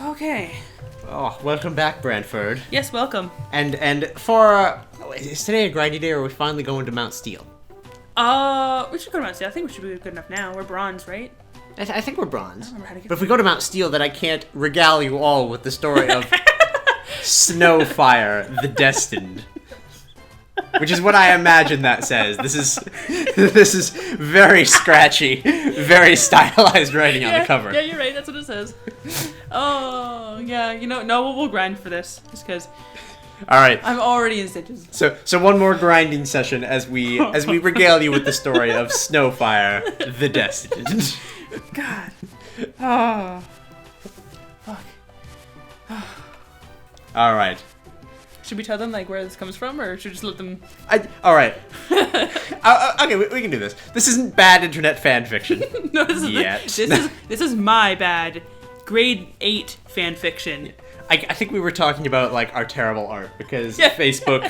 Okay. Oh, welcome back, BrantFurred. Yes, welcome. And for is today a grindy day, or are we finally going to Mount Steel? We should go to Mount Steel. I think we should be good enough now. We're bronze, right? I think we're bronze. I don't remember how to get. But if we go to Mount Steel, then I can't regale you all with the story of Snowfire, the Destined. Which is what I imagine that says. This is very scratchy, very stylized writing on the cover. Yeah, you're right. That's what it says. Oh, yeah. You know, no, we'll grind for this, just because. All right. I'm already in stitches. So one more grinding session as we regale you with the story of Snowfire, the Destined. God. Oh. Fuck. All right. Should we tell them like where this comes from, or should we just let them? All right. Okay, we can do this. This isn't bad internet fan fiction. No, this is my bad grade 8 fan fiction. I think we were talking about like our terrible art because Yeah. Facebook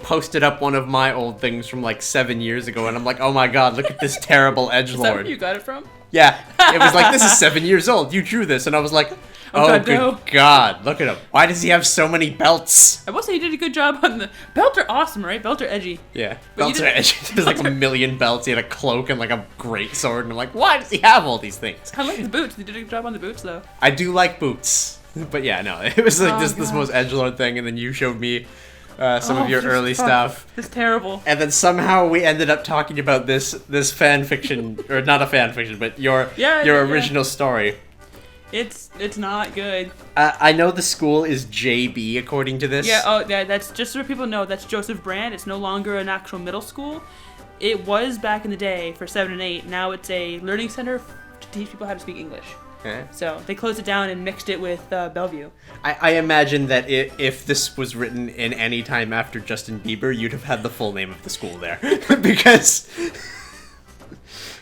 posted up one of my old things from like 7 years ago, and I'm like, oh my god, look at this terrible edgelord. Is that where you got it from? Yeah, it was like, this is 7 years old. You drew this, and I was like, oh God, good no. god, look at him. Why does he have so many belts? I will say you did a good job on the belts. Are awesome, right? Belts are edgy. Yeah, But belts you are did- edgy. There's like a million belts. He had a cloak and like a great sword, and I'm like, why does he have all these things? I like the boots. They did a good job on the boots, though. I do like boots, but yeah, no, it was like Oh, this God. most edgelord thing, and then you showed me some of your just early fuck. stuff. It's terrible. And then somehow we ended up talking about this fan fiction, or not a fan fiction, but your Yeah. original story. It's not good. I know the school is JB according to this. Yeah. Oh, yeah. That's just so people know. That's Joseph Brand. It's no longer an actual middle school. It was back in the day for 7 and 8. Now it's a learning center to teach people how to speak English. Okay. So they closed it down and mixed it with Bellevue. I imagine that if this was written in any time after Justin Bieber, you'd have had the full name of the school there. Because...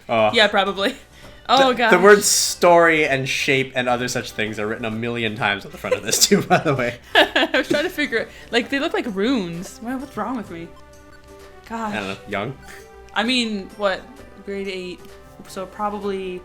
Yeah, probably. Oh, God. The words story and shape and other such things are written a million times on the front of this too, by the way. I was trying to figure it. Like, they look like runes. Well, what's wrong with me? God. I don't know, young? I mean, what? Grade 8. So probably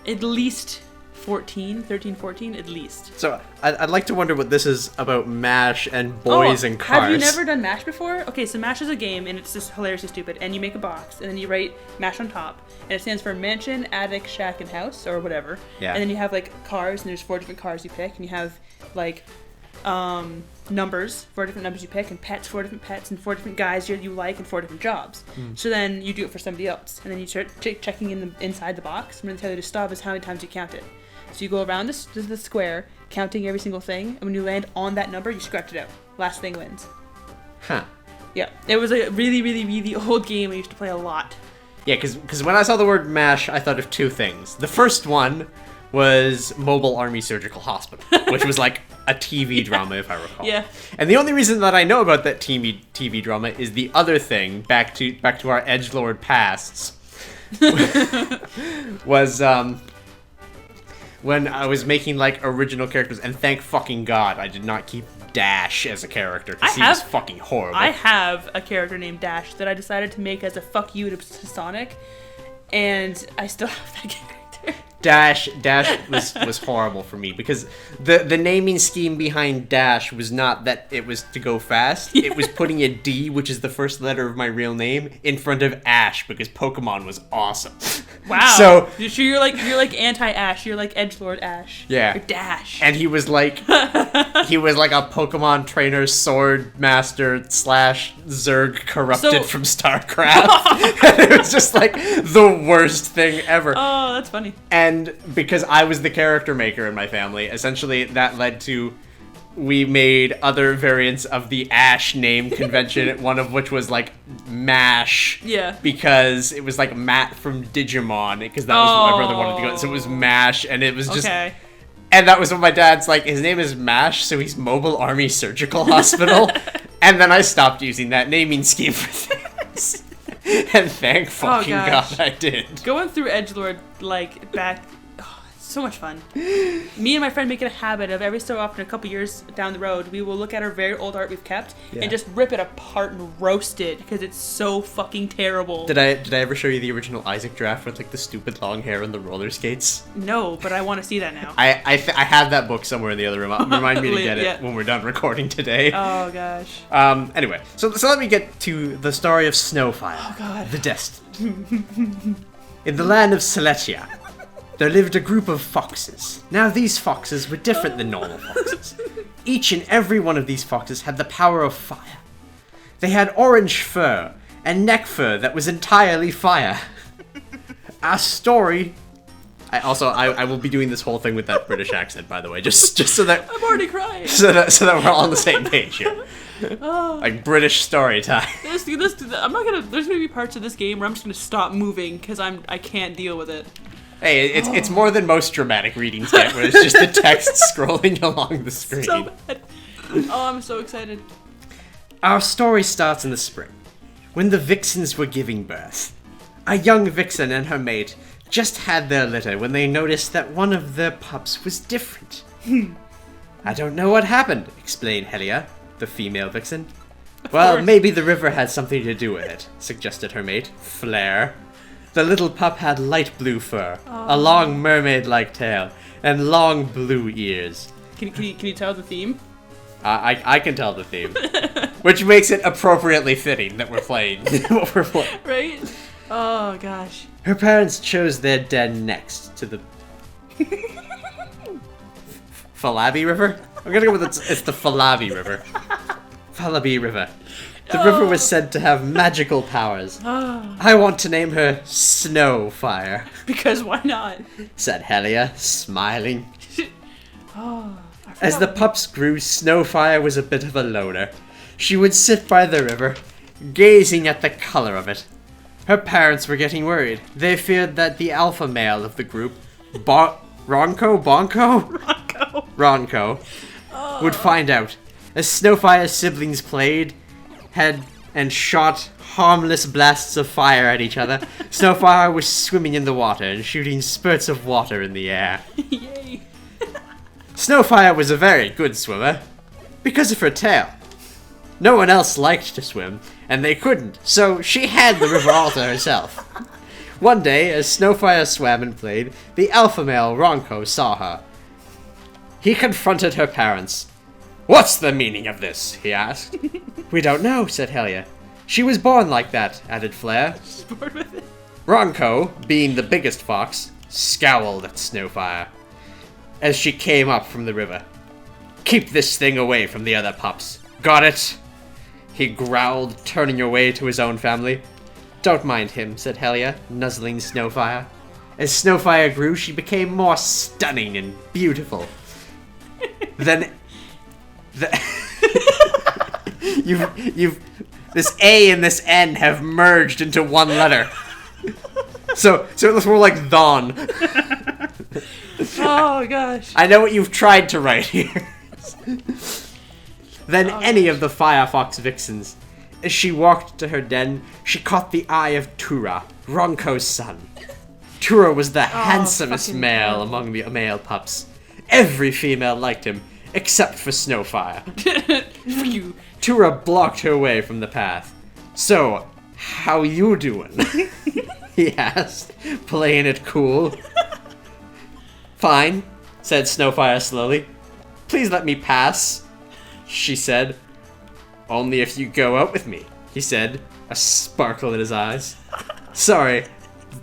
at least 13, 14, at least. So, I'd like to wonder what this is about MASH and boys and cars. Have you never done MASH before? Okay, so MASH is a game, and it's just hilariously stupid. And you make a box, and then you write MASH on top. And it stands for mansion, attic, shack, and house, or whatever. Yeah. And then you have, like, cars, and there's 4 different cars you pick. And you have, like, numbers, 4 different numbers you pick, and pets, 4 different pets, and 4 different guys you like, and 4 different jobs. So then you do it for somebody else. And then you start checking inside the box. And when they tell you to stop is how many times you count it. So you go around the square, counting every single thing, and when you land on that number, you scratch it out. Last thing wins. Huh. Yeah, it was a really, really, really old game I used to play a lot. Yeah, because when I saw the word MASH, I thought of 2 things. The first one was Mobile Army Surgical Hospital, which was like a TV drama, if I recall. Yeah. And the only reason that I know about that TV drama is the other thing, back to our edgelord pasts, was when I was making like original characters, and thank fucking God I did not keep Dash as a character, because he was fucking horrible. I have a character named Dash that I decided to make as a fuck you to Sonic, and I still have that character. Dash was horrible for me, because the naming scheme behind Dash was not that it was to go fast. It was putting a D, which is the first letter of my real name, in front of Ash, because Pokemon was awesome. Wow. So you're like anti-Ash. You're like edgelord Ash. Yeah. You're Dash. And he was like a Pokemon trainer, sword master / Zerg corrupted from StarCraft. And it was just like the worst thing ever. Oh, that's funny. And because I was the character maker in my family, essentially that led to we made other variants of the Ash name convention, one of which was like MASH. Yeah. Because it was like Matt from Digimon, because that was what my brother wanted to go. So it was MASH, and it was just... Okay. And that was when my dad's like, his name is MASH, so he's Mobile Army Surgical Hospital. And then I stopped using that naming scheme for things. And thank fucking God I did. Going through edgelord, like, back... Oh, it's So much fun. Me and my friend make it a habit of every so often, a couple years down the road, we will look at our very old art we've kept and just rip it apart and roast it because it's so fucking terrible. Did I ever show you the original Isaac draft with like the stupid long hair and the roller skates? No, but I want to see that now. I have that book somewhere in the other room. Remind me to get it when we're done recording today. Oh gosh. Anyway, so let me get to the story of Snowfire. Oh god. The Destined. In the land of Celetia, there lived a group of foxes. Now these foxes were different than normal foxes. Each and every one of these foxes had the power of fire. They had orange fur and neck fur that was entirely fire. Our story... I will be doing this whole thing with that British accent, by the way, just so that... I'm already crying! So that we're all on the same page here. Like British story time. There's gonna be parts of this game where I'm just gonna stop moving because I can't deal with it. Hey, it's more than most dramatic readings get, where it's just the text scrolling along the screen. So bad. Oh, I'm so excited. Our story starts in the spring, when the vixens were giving birth. A young vixen and her mate just had their litter when they noticed that one of their pups was different. I don't know what happened, explained Helia, the female vixen. Well, maybe the river had something to do with it, suggested her mate, Flare. The little pup had light blue fur, a long mermaid-like tail, and long blue ears. Can you tell the theme? I can tell the theme, which makes it appropriately fitting that we're playing what we're playing. Right? Oh gosh. Her parents chose their den next to the Falabi River. I'm gonna go with it's the Falabi River. Falabi River. The river was said to have magical powers. I want to name her Snowfire. Because why not? Said Helia, smiling. As the pups grew, Snowfire was a bit of a loner. She would sit by the river, gazing at the color of it. Her parents were getting worried. They feared that the alpha male of the group, Ronco, would find out. As Snowfire's siblings played, and shot harmless blasts of fire at each other, Snowfire was swimming in the water and shooting spurts of water in the air. Yay. Snowfire was a very good swimmer, because of her tail. No one else liked to swim, and they couldn't, so she had the river all to herself. One day, as Snowfire swam and played, the alpha male Ronco saw her. He confronted her parents. "What's the meaning of this?" he asked. "We don't know," said Helia. "She was born like that," added Flare. She's bored with it. Ronco, being the biggest fox, scowled at Snowfire as she came up from the river. "Keep this thing away from the other pups. Got it?" He growled, turning away to his own family. "Don't mind him," said Helia, nuzzling Snowfire. As Snowfire grew, she became more stunning and beautiful. Then... this A and this N have merged into one letter. So it looks more like Thon. Oh gosh. I know what you've tried to write here. Then any of the Firefox vixens. As she walked to her den, she caught the eye of Tura, Ronco's son. Tura was the handsomest male among the male pups. Every female liked him, except for Snowfire. Tura blocked her way from the path. "So, how you doing?" he asked, playing it cool. "Fine," said Snowfire slowly. "Please let me pass," she said. "Only if you go out with me," he said, a sparkle in his eyes. "Sorry,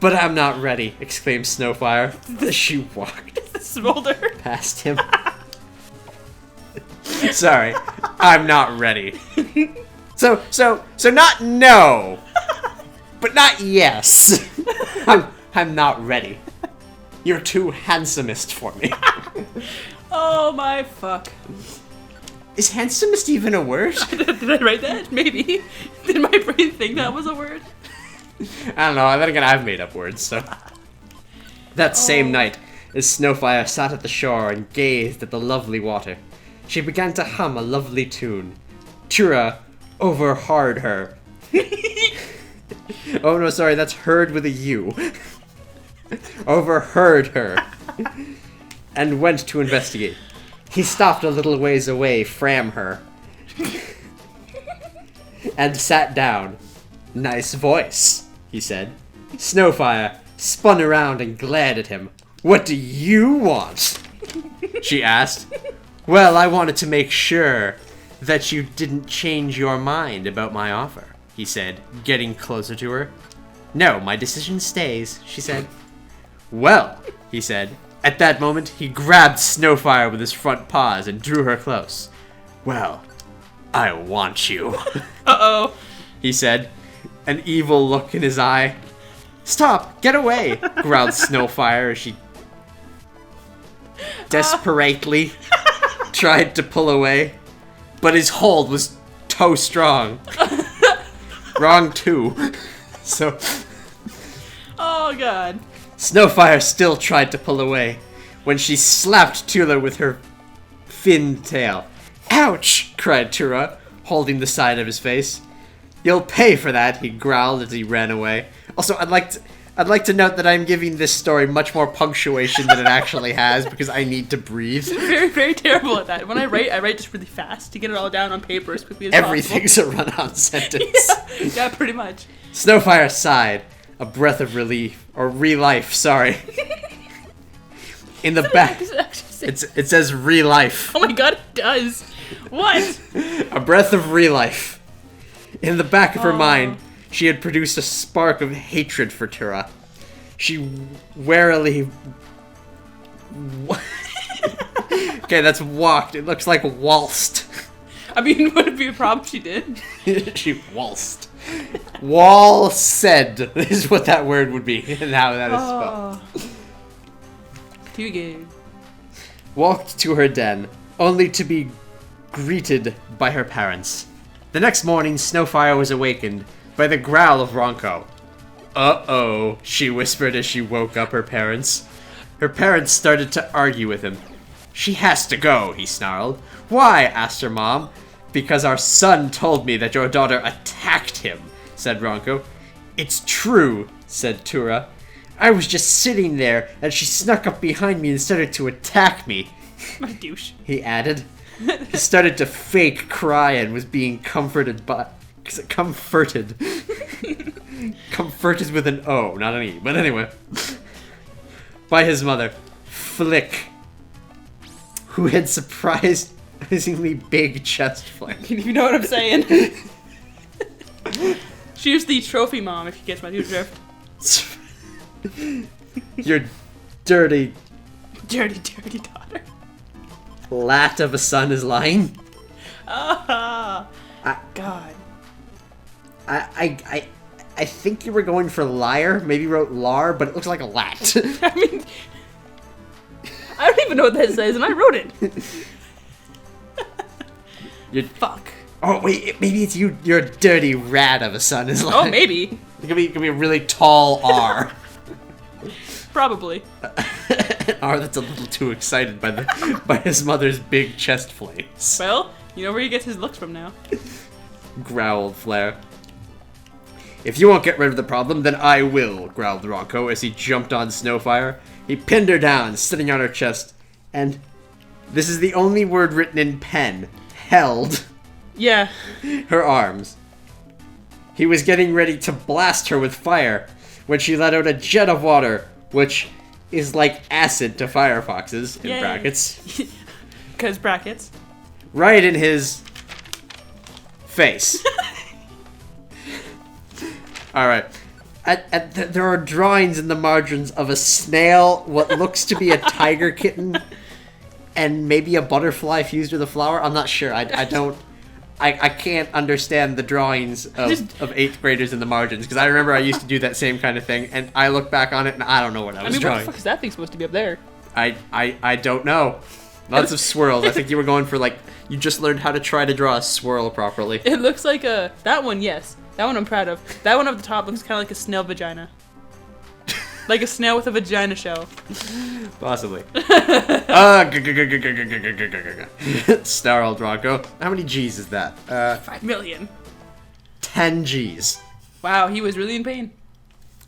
but I'm not ready," exclaimed Snowfire as she walked Smolder past him. "Sorry, I'm not ready." So not no, but not yes. I'm not ready. You're too handsomest for me. Oh my fuck. Is handsomest even a word? Did I write that? Maybe. Did my brain think that was a word? I don't know. Then again, I've made up words, so. That same night, as Snowfire sat at the shore and gazed at the lovely water, she began to hum a lovely tune. Tura overheard her. Oh no, sorry, that's heard with a U. Overheard her. and went to investigate. He stopped a little ways away from her and sat down. Nice voice, he said. Snowfire spun around and glared at him. What do you want? She asked. Well, I wanted to make sure that you didn't change your mind about my offer, he said, getting closer to her. No, my decision stays, she said. Well, he said. At that moment, he grabbed Snowfire with his front paws and drew her close. Well, I want you. Uh-oh. He said, an evil look in his eye. Stop! Get away! Growled Snowfire as she desperately tried to pull away, but his hold was toe strong. Wrong too. So Oh god. Snowfire still tried to pull away when she slapped Tula with her fin tail. Ouch! Cried Tura, holding the side of his face. You'll pay for that, he growled as he ran away. Also, I'd like to note that I'm giving this story much more punctuation than it actually has because I need to breathe. Very, very terrible at that. When I write just really fast to get it all down on paper as quickly as Everything's a run-on sentence. Yeah, pretty much. Snowfire sighed, a breath of relief, or re-life, sorry. In the back, it says re-life. Oh my god, it does. What? A breath of re-life. In the back of her mind, she had produced a spark of hatred for Tura. She warily... Okay, that's walked. It looks like waltzed. I mean, would it be a problem if she did? She waltzed. Waltzed is what that word would be, and how that is spelled. Too good. Walked to her den, only to be greeted by her parents. The next morning, Snowfire was awakened by the growl of Ronco. Uh-oh, she whispered as she woke up her parents. Her parents started to argue with him. She has to go, he snarled. Why? Asked her mom. Because our son told me that your daughter attacked him, said Ronco. It's true, said Tura. I was just sitting there, and she snuck up behind me and started to attack me. My douche. He added. He started to fake cry and was being comforted by... Comforted. Comforted with an O, not an E. But anyway. By his mother, Flick, who had surprisingly big chest flank. You know what I'm saying? She was the trophy mom, if you catch my drift. Your dirty daughter. Lat of a son is lying. Ah, God. I think you were going for liar. Maybe you wrote lar, but it looks like a lat. I mean, I don't even know what that says, and I wrote it. Fuck. Oh wait, maybe it's you. You're a dirty rat of a son is lying. Oh, maybe. It could be a really tall R. Probably. An R that's a little too excited by his mother's big chest flames. Well, you know where he gets his looks from now. Growled Flair. If you won't get rid of the problem, then I will, growled Ronco as he jumped on Snowfire. He pinned her down, sitting on her chest, and this is the only word written in pen, held Yeah. her arms. He was getting ready to blast her with fire when she let out a jet of water, which is like acid to firefoxes, in Yay. brackets. Because brackets. Right in his face. Alright. There are drawings in the margins of a snail, what looks to be a tiger kitten, and maybe a butterfly fused with a flower. I'm not sure. I can't understand the drawings of 8th graders in the margins, because I remember I used to do that same kind of thing, and I look back on it and I don't know what I was drawing. What the fuck is that thing supposed to be up there? I don't know. Lots of swirls. I think you were going for, like, you just learned how to try to draw a swirl properly. It looks like a... That one, yes. That one I'm proud of. That one up the top looks kind of like a snail vagina. Like a snail with a vagina shell. Possibly. Snarled Ronco. How many G's is that? 5 million. 10 G's. Wow, he was really in pain.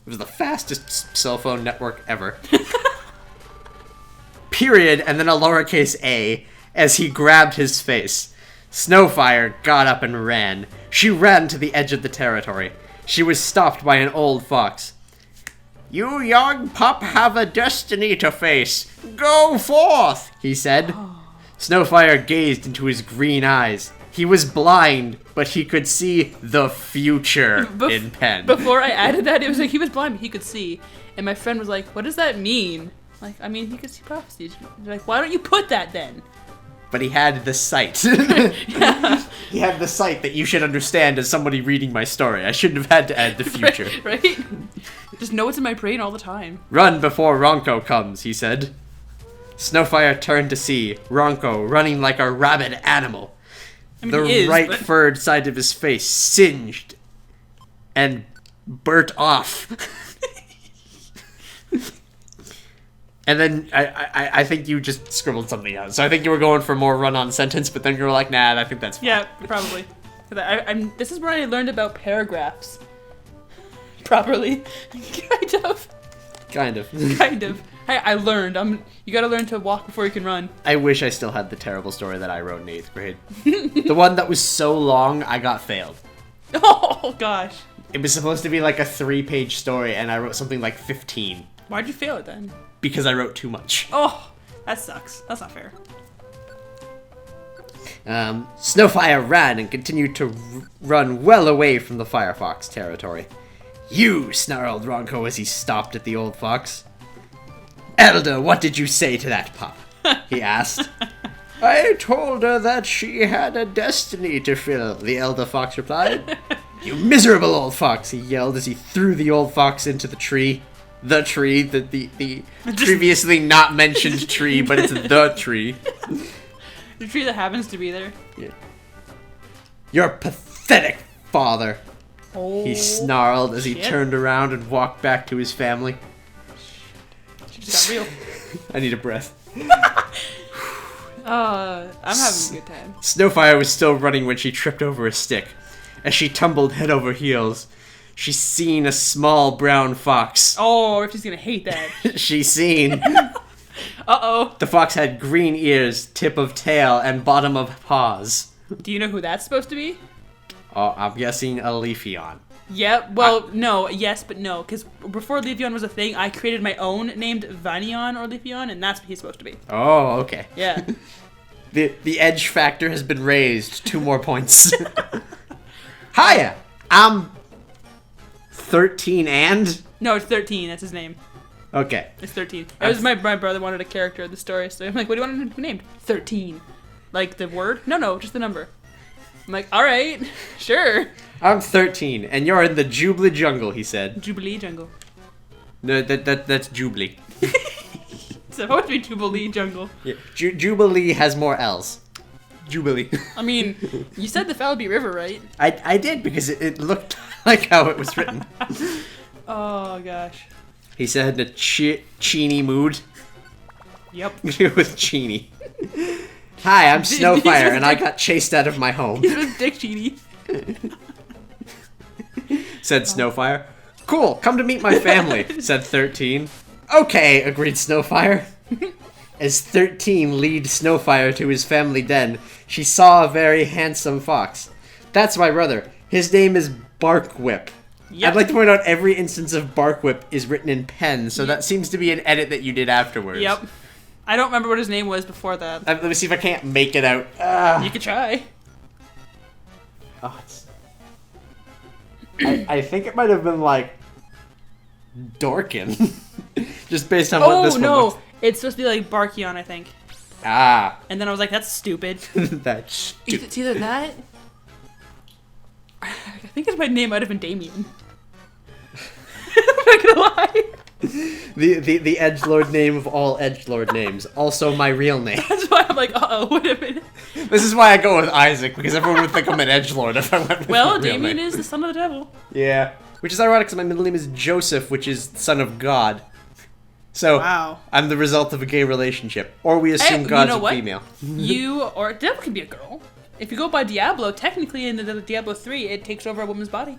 It was the fastest cell phone network ever. period and then a lowercase a as he grabbed his face. Snowfire got up and ran. She ran to the edge of the territory. She was stopped by an old fox. "You young pup have a destiny to face. Go forth," he said. Snowfire gazed into his green eyes. He was blind, but he could see the future in pen. Before I added that, it was like he was blind, but he could see. And my friend was like, "What does that mean?" Like, I mean, he could see prophecies. They're like, "Why don't you put that then?" But he had the sight. Yeah. He had the sight that you should understand as somebody reading my story. I shouldn't have had to add the future. Right? Just know it's in my brain all the time. "Run before Ronco comes," he said. Snowfire turned to see Ronco running like a rabid animal. I mean, The he is, right but... furred side of his face singed and burnt off. And then I think you just scribbled something out. So I think you were going for more run-on sentence, but then you were like, nah, I think that's fine. Yeah, probably. This is where I learned about paragraphs. Properly. Kind of. Kind of. I learned. You gotta learn to walk before you can run. I wish I still had the terrible story that I wrote in 8th grade. The one that was so long, I got failed. Oh, gosh. It was supposed to be like a 3-page story, and I wrote something like 15. Why'd you fail it then? Because I wrote too much. Oh, that sucks. That's not fair. Snowfire ran and continued to run well away from the Firefox territory. "You," snarled Ronco as he stopped at the old fox. "Elder, what did you say to that pup?" he asked. "I told her that she had a destiny to fill," the elder fox replied. "You miserable old fox," he yelled as he threw the old fox into the tree. The tree, the previously not mentioned tree, but it's the tree. The tree that happens to be there. Yeah. "You're pathetic, father," Oh, he snarled as he shit. turned around and walked back to his family. She just got real. I need a breath. I'm having a good time. Snowfire was still running when she tripped over a stick. As she tumbled head over heels, she seen a small brown fox. Oh, Riffti's gonna hate that. She seen. Uh-oh. The fox had green ears, tip of tail, and bottom of paws. Do you know who that's supposed to be? Oh, I'm guessing a Leafeon. Yep. Well, no. Yes, but no. Because before Leafeon was a thing, I created my own named Vanion or Leafeon, and that's what he's supposed to be. Oh, okay. Yeah. The edge factor has been raised 2 more points. Hiya! I'm 13 and? No, it's 13. That's his name. Okay. It's 13. It was my brother wanted a character of the story, so I'm like, what do you want him to be named? 13. Like the word? No, just the number. I'm like, all right, sure. I'm 13, and you're in the Jubilee jungle, he said. Jubilee Jungle. No, that's Jubilee. It's supposed to be Jubilee Jungle. Yeah. Jubilee has more L's. Jubilee. I mean, you said the Falby River, right? I did, because it looked like how it was written. Oh, gosh. He said in a Cheeny mood. Yep. With Cheeny. "Hi, I'm Snowfire, and I got chased out of my home," He's with Dick Cheney. said Snowfire. "Cool, come to meet my family," said 13. "Okay," agreed Snowfire. As 13 lead Snowfire to his family den, she saw a very handsome fox. "That's my brother. His name is Barkwhip." Yep. I'd like to point out every instance of Barkwhip is written in pen, so that seems to be an edit that you did afterwards. Yep. I don't remember what his name was before that. Let me see if I can't make it out. You could try. Oh, I think it might have been like Dorkin. Just based on what this one looks. It's supposed to be like Barkion, I think. Ah. And then I was like, that's stupid. That's stupid. It's either that. I think my name might have been Damien. I'm not gonna lie. The edgelord name of all edgelord names. Also my real name. That's why I'm like, wait a minute. This is why I go with Isaac, because everyone would think I'm an edgelord if I went with my real Damien name. is the son of the devil. Yeah. Which is ironic because my middle name is Joseph, which is son of God. So, Wow. I'm the result of a gay relationship. Or we assume God's a female. You, or devil can be a girl. If you go by Diablo, technically in the Diablo 3, it takes over a woman's body.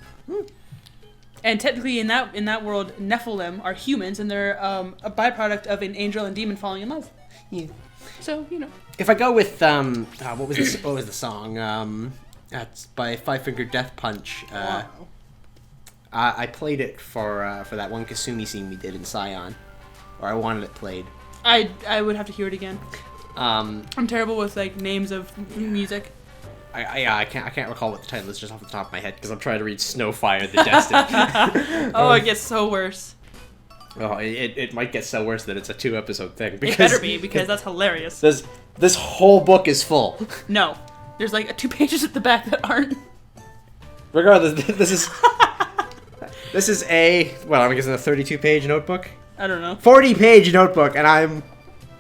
And technically in that world, Nephilim are humans, and they're a byproduct of an angel and demon falling in love. Yeah. So, you know. If I go with what was the song? That's by Five Finger Death Punch. Wow. I played it for that one Kasumi scene we did in Scion, or I wanted it played. I would have to hear it again. I'm terrible with like names of music. I can't recall what the title is just off the top of my head because I'm trying to read Snowfire the Destined. Oh, it gets so worse. Oh, it might get so worse that it's a 2-episode thing. It better be, because that's hilarious. This whole book is full. No. There's like 2 pages at the back that aren't. Regardless, this is a, well, I'm guessing a 32-page notebook? I don't know. 40-page notebook, and I'm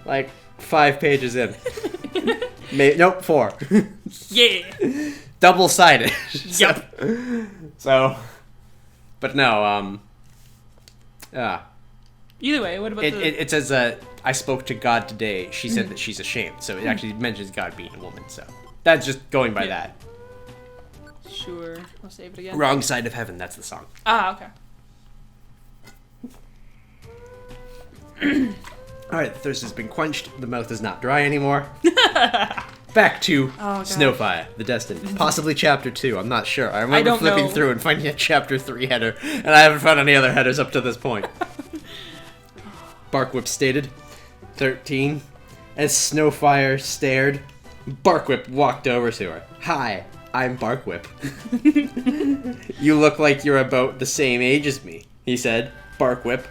like 5 pages in. Nope, 4. Yeah. Double-sided. Yep. So, but no, Either way, what about it says, I spoke to God today. She said that she's ashamed. So it actually mentions God being a woman. So that's just going by that. Sure. I'll save it again. Wrong Side of Heaven. That's the song. Ah, okay. All right, the thirst has been quenched. The mouth is not dry anymore. Back to Snowfire, the Destined. Possibly Chapter 2. I'm not sure. I remember flipping through and finding a Chapter 3 header, and I haven't found any other headers up to this point. Barkwhip stated, 13. As Snowfire stared, Barkwhip walked over to her. Hi, I'm Barkwhip. You look like you're about the same age as me, he said. Barkwhip.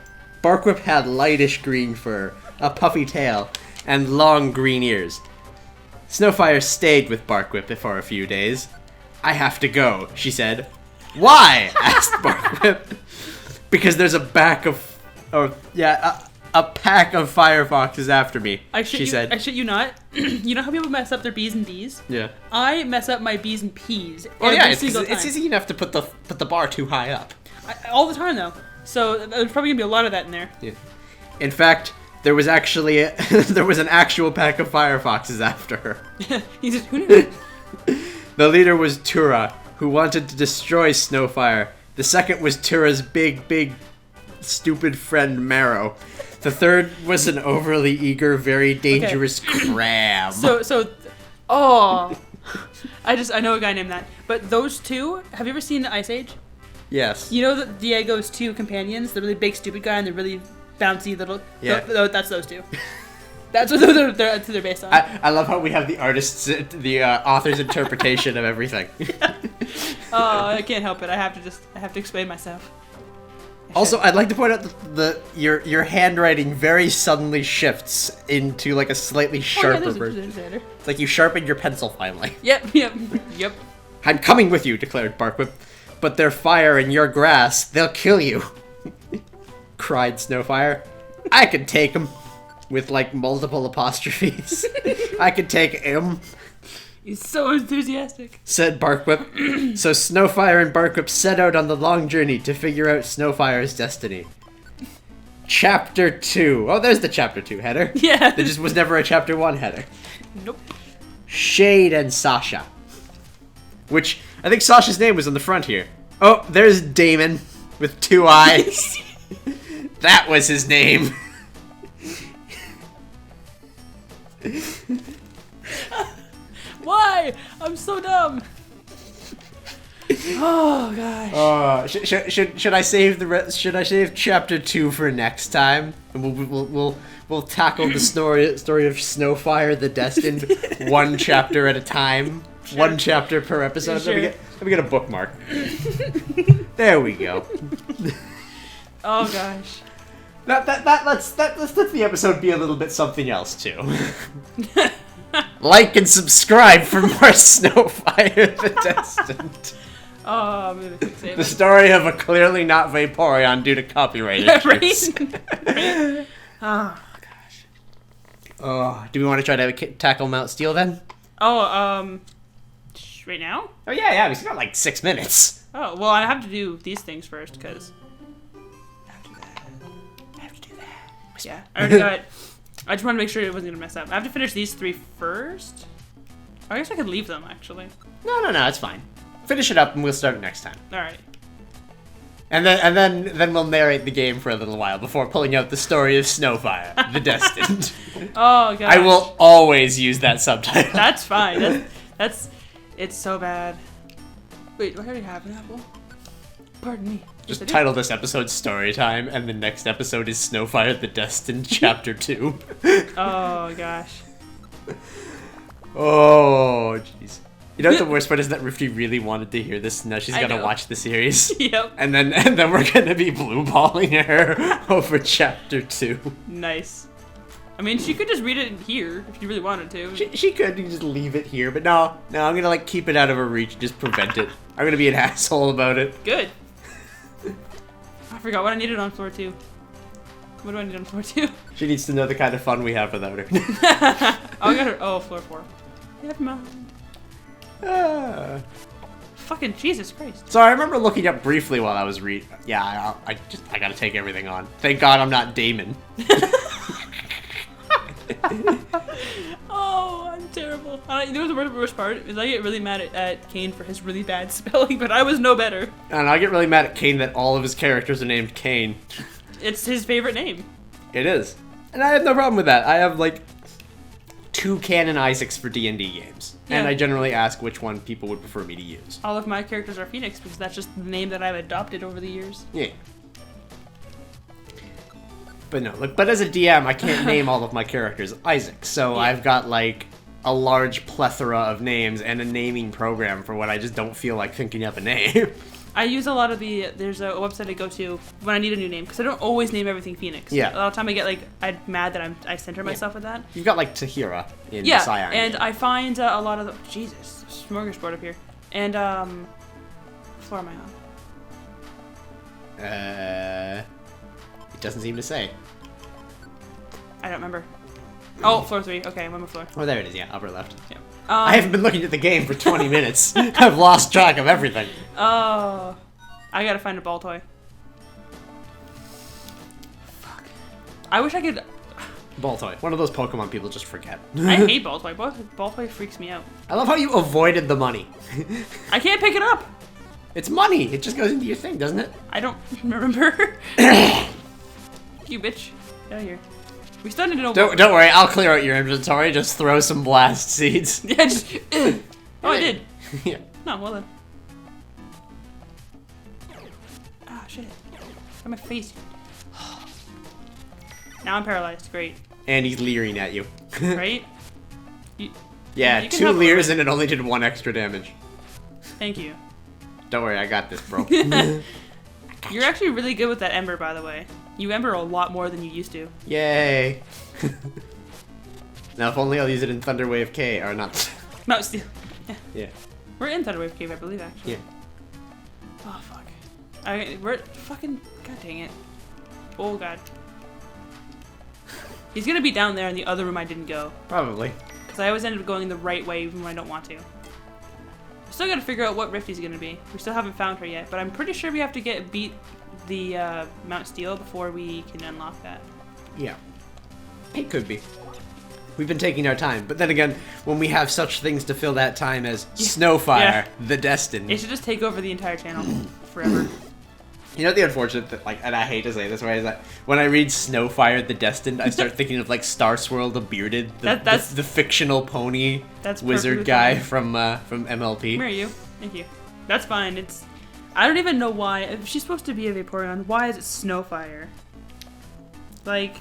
Barkwhip had lightish green fur, a puffy tail, and long green ears. Snowfire stayed with Barkwhip for a few days. I have to go, she said. Why? Asked Barkwhip. Because there's a pack of firefoxes after me, she said. I shit you not. You know how people mess up their B's and D's? Yeah. I mess up my B's and P's it's easy enough to put the bar too high up. All the time, though. So there's probably going to be a lot of that in there. Yeah. In fact, there was actually there was an actual pack of firefoxes after her. He said, who knew? The leader was Tura, who wanted to destroy Snowfire. The second was Tura's big, stupid friend Marrow. The third was an overly eager, very dangerous crab. I know a guy named that. But those two, have you ever seen Ice Age? Yes. You know that Diego's 2 companions, the really big stupid guy and the really bouncy little... Yeah. That's those 2. That's what they're based on. I love how we have the author's interpretation of everything. Oh, I can't help it. I have to explain myself. Also, I'd like to point out that your handwriting very suddenly shifts into like a slightly sharper version. It's like you sharpened your pencil finally. Yep. I'm coming with you, declared Barkwhip. But they're fire in your grass. They'll kill you, cried Snowfire. I could take him, with like multiple apostrophes. I could take him. He's so enthusiastic, said Barkwhip. So Snowfire and Barkwhip set out on the long journey to figure out Snowfire's destiny. Chapter 2. Oh, there's the Chapter 2 header. Yeah. There just was never a Chapter 1 header. Nope. Shade and Sasha. Which, I think Sasha's name was on the front here. Oh, there's Damon with 2 eyes. That was his name. Why? I'm so dumb. Oh gosh. Should I save Should I save Chapter 2 for next time? And we'll tackle the story of Snowfire the Destined one chapter at a time. Sure. 1 chapter per episode. Sure. Let me get a bookmark. There we go. Oh gosh. Let's let the episode be a little bit something else too. Like and subscribe for more Snowfire the Destined. Oh, I'm gonna save the story of a clearly not Vaporeon due to copyright issues. Right? Oh gosh. Oh, do we want to try to tackle Mount Steel then? Oh, right now? Oh yeah, we still got like 6 minutes. Oh well, I have to do these things first because. I have to do that. Yeah, I already got. I just want to make sure it wasn't gonna mess up. I have to finish these 3 first. I guess I could leave them actually. No, it's fine. Finish it up and we'll start it next time. All right. And then we'll narrate the game for a little while before pulling out the story of Snowfire, the Destined. Oh god. I will always use that subtitle. That's fine. That's it's so bad. Wait, do I already have an apple? Pardon me. Just title this episode Story Time, and the next episode is Snowfire the Destined, Chapter 2. Oh gosh. Oh jeez. You know what the worst part is that Riffti really wanted to hear this, and now she's gonna watch the series. Yep. And then we're gonna be blueballing her over Chapter 2. Nice. I mean, she could just read it here if she really wanted to. She could just leave it here, but no, I'm gonna like keep it out of her reach, just prevent it. I'm gonna be an asshole about it. Good. I forgot what I needed on floor 2. What do I need on floor 2? She needs to know the kind of fun we have without her. Oh, I got her. Oh, floor 4. Never mind. Fucking Jesus Christ. So I remember looking up briefly while I was Yeah, I gotta take everything on. Thank God I'm not Damon. Oh, I'm terrible. You know the worst part is I get really mad at Kane for his really bad spelling, but I was no better. And I get really mad at Kane that all of his characters are named Kane. It's his favorite name. It is. And I have no problem with that. I have like 2 canon Isaacs for D&D games. Yeah. And I generally ask which one people would prefer me to use. All of my characters are Pheonix because that's just the name that I've adopted over the years. Yeah. But no, but as a DM, I can't name all of my characters Isaac. So yeah. I've got like a large plethora of names and a naming program for when I just don't feel like thinking up a name. I use a lot of there's a website I go to when I need a new name because I don't always name everything Pheonix. Yeah. A lot of time I get like, I'm mad that I center myself with that. You've got like Tahira in yeah, Scion. And I find a lot of the, Jesus, smorgasbord up here. And, what floor am I on? It doesn't seem to say. I don't remember. Oh, floor 3. Okay, I'm on my floor. Oh, there it is. Yeah, upper left. Yeah. I haven't been looking at the game for 20 minutes. I've lost track of everything. Oh, I gotta find a ball toy. Fuck. I wish I could. Ball toy. One of those Pokemon people just forget. I hate ball toy. Ball toy freaks me out. I love how you avoided the money. I can't pick it up. It's money. It just goes into your thing, doesn't it? I don't remember. You bitch. Get out of here. We still need to know. Don't worry, I'll clear out your inventory. Just throw some blast seeds. Yeah, just. Oh, I did. Yeah. No, well then. Ah, shit. Got my face. Now I'm paralyzed. Great. And he's leering at you. Right? Yeah, you can 2 leers and it only did 1 extra damage. Thank you. Don't worry, I got this, bro. You're actually really good with that ember, by the way. You ember a lot more than you used to. Yay. Now, if only I'll use it in Thunderwave K, or not. No, still. Yeah. Yeah. We're in Thunderwave Cave, I believe, actually. Yeah. Oh, fuck. We're fucking. God dang it. Oh, God. He's gonna be down there in the other room I didn't go. Probably. Because I always ended up going the right way even when I don't want to. We still gotta figure out what Rifti's gonna be. We still haven't found her yet, but I'm pretty sure we have to beat the Mount Steel before we can unlock that. Yeah. It could be. We've been taking our time, but then again, when we have such things to fill that time as Snowfire, the Destined. It should just take over the entire channel forever. You know the unfortunate, and I hate to say this way, is that when I read Snowfire the Destined, I start thinking of like Star Swirl the Bearded, the fictional pony wizard guy from MLP. Where are you? Thank you. That's fine. I don't even know why. If she's supposed to be a Vaporeon, why is it Snowfire? Like.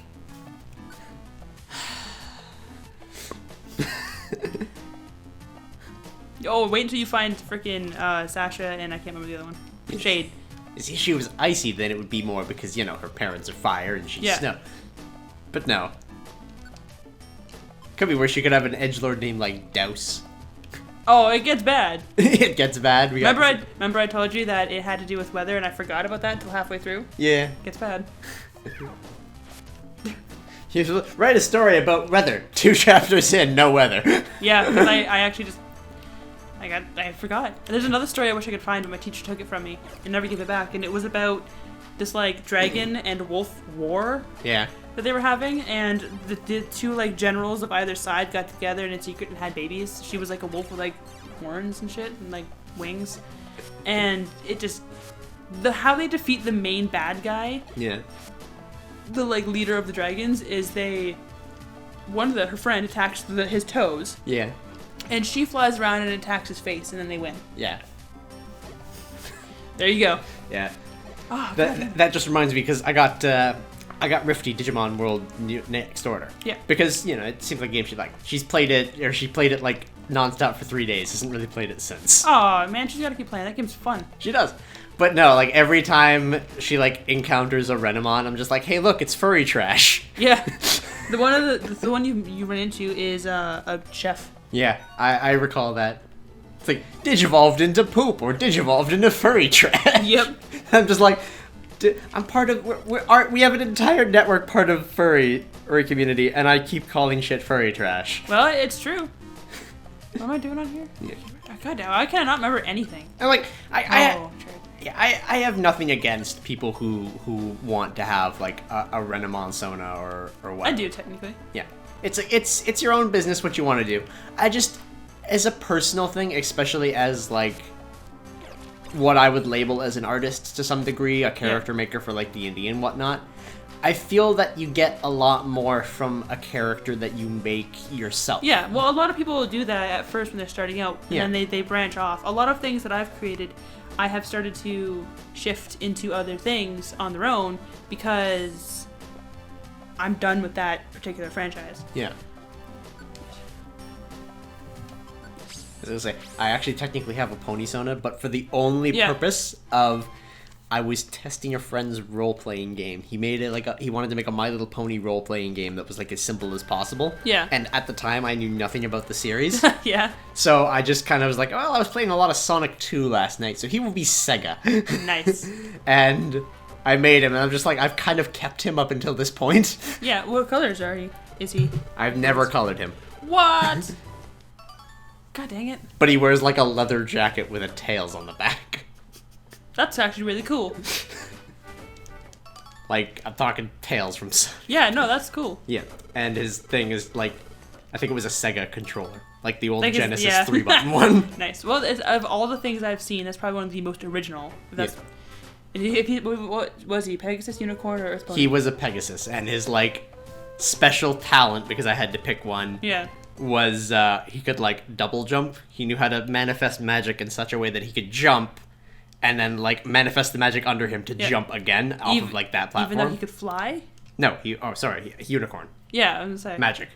Oh, wait until you find freaking Sasha and I can't remember the other one. Shade. If she was icy, then it would be more because, you know, her parents are fire and she's snow. But no. Could be worse. She could have an edgelord named like Douse. Oh, it gets bad. It gets bad. Remember I told you that it had to do with weather and I forgot about that until halfway through? Yeah. It gets bad. You should write a story about weather. 2 chapters in, no weather. Yeah, because I actually just... I forgot. And there's another story I wish I could find, but my teacher took it from me and never gave it back. And it was about this, like, dragon and wolf war that they were having. And the 2, like, generals of either side got together in secret and had babies. She was, like, a wolf with, like, horns and shit and, like, wings. And it just... how they defeat the main bad guy, Yeah. the like leader of the dragons, is her friend attacks his toes, Yeah. and she flies around and attacks his face, and then they win. Yeah. There you go. Yeah. Oh, That just reminds me because I got Riffti Digimon World Next Order. Yeah. Because it seems like a game she liked. She played it like nonstop for 3 days. Hasn't really played it since. Oh man, she's gotta keep playing. That game's fun. She does. But no, like every time she like encounters a Renamon, I'm just like, hey, look, it's furry trash. Yeah. the one you run into is a chef. Yeah, I recall that. It's like digivolved into poop or digivolved into furry trash. Yep. I'm just like, I'm part of. We have an entire network part of furry community, and I keep calling shit furry trash. Well, it's true. What am I doing on here? Yeah. God damn, I cannot remember anything. And like, True. I have nothing against people who want to have like a Renamon Sona or whatever. I do technically. Yeah, it's your own business what you want to do. I just, as a personal thing, especially as like what I would label as an artist to some degree, a character maker for like D&D and whatnot, I feel that you get a lot more from a character that you make yourself. Yeah, well, a lot of people will do that at first when they're starting out, and then they branch off. A lot of things that I've created, I have started to shift into other things on their own because I'm done with that particular franchise. Yeah. As I was gonna say, I actually technically have a Pony Sona, but for the only purpose of I was testing a friend's role-playing game. He made it he wanted to make a My Little Pony role-playing game that was like as simple as possible. Yeah. And at the time, I knew nothing about the series. Yeah. So I just kind of was like, well, I was playing a lot of Sonic 2 last night, so he will be Sega. Nice. And I made him, and I'm just like, I've kind of kept him up until this point. Yeah, what colors is he? I've never colored him. What? God dang it. But he wears like a leather jacket with a tails on the back. That's actually really cool. Like, I'm talking tails from... Yeah, no, that's cool. Yeah, and his thing is like, I think it was a Sega controller. Like the old like Genesis 3-button one. Nice. Well, of all the things I've seen, that's probably one of the most original. That's, what was he, Pegasus, Unicorn, or Earthbone? He was a Pegasus, and his like special talent, because I had to pick one, was he could like double jump. He knew how to manifest magic in such a way that he could jump and then like manifest the magic under him to jump again off of like that platform. Even though he could fly? No, unicorn. Yeah, I was gonna say. Magic.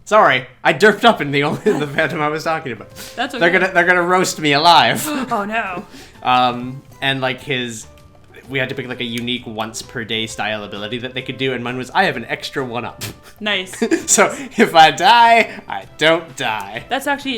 Sorry, I derped up in the Phantom I was talking about. That's okay. They're gonna roast me alive. Oh no. And like we had to pick like a unique once per day style ability that they could do, and mine was I have an extra 1-up. Nice. So if I die, I don't die. That's actually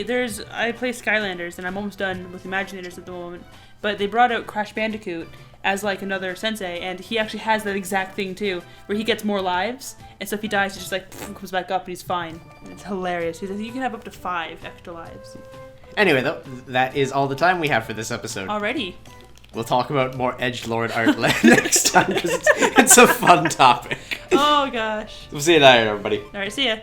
I play Skylanders and I'm almost done with Imaginators at the moment. But they brought out Crash Bandicoot as like another sensei, and he actually has that exact thing too, where he gets more lives, and so if he dies, he just like comes back up and he's fine. And it's hilarious. He says you can have up to 5 extra lives. Anyway, though, that is all the time we have for this episode. Alrighty. We'll talk about more edgelord art next time because it's a fun topic. Oh gosh. We'll see you later, everybody. Alright, see ya.